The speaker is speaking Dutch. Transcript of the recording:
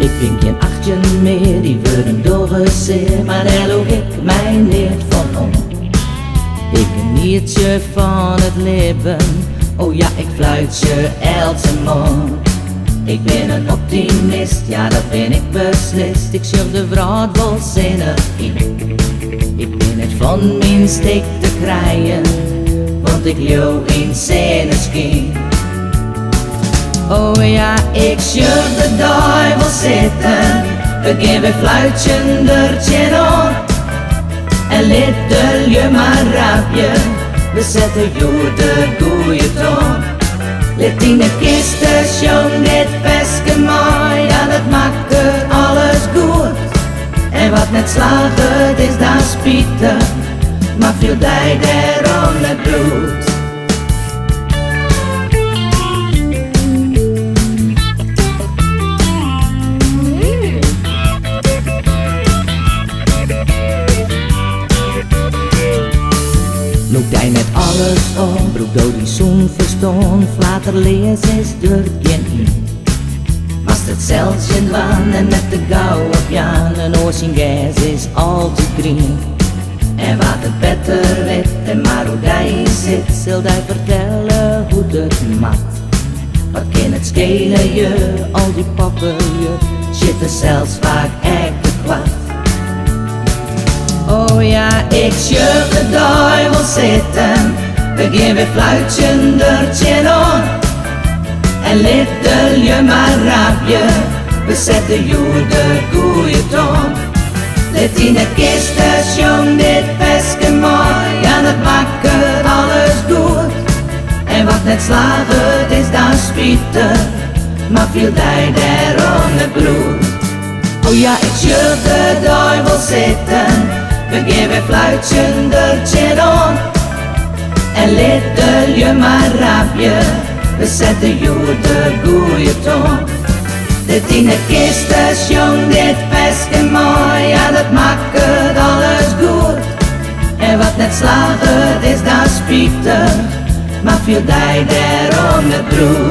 Ik vind geen achtje meer, die worden doorgezeerd, maar daar loop ik mij niet van om. Ik geniet je van het leven, oh ja, ik fluit je elke morgen. Ik ben een optimist, ja dat ben ik beslist. Ik surf de wereld vol zinnen in. Ik ben het van mijn steek te krijgen, want ik leeuw in zinnenschien. Oh ja, ik surf de duivel zitten, we geven fluitjendertje aan. En liddel je maar rapje, we zetten jou de goeie toon. Let in de kisten, jong, dit peske mooi, ja dat maakt alles goed. En wat net slagen is dan spieten, maar veel die daarom het bloed. Loop jij met alles op, broek door die zoen verstaan, flater lees is door geen in. Was het zelfs in waan en met de gauw op Jan, een ocean gas is al te green. En wat het beter weet en maar hoe jij zit, zal jij vertellen hoe het mat. Wat kan het schelen je, al die poppen je, zitten zelfs vaak echt te kwad. Oh ja, ik surf de duivel zitten, we geven fluitjendertje aan. En liddel je maar rapje, we zetten jou de goeie toon. Let in de kisten, jong, dit peske mooi, ja dat maakt alles goed. En wat net slagen is dan spieten, maar veel die daarom het bloed. Oh ja, ik surf de duivel zitten, we geven fluitjendertje aan. En liddel je maar rapje, we zetten jou de goeie toon. Dit in de kisten, jong, dit peske mooi, ja dat maakt alles goed. En wat net slagen is dan spieten, maar veel die daarom het bloed.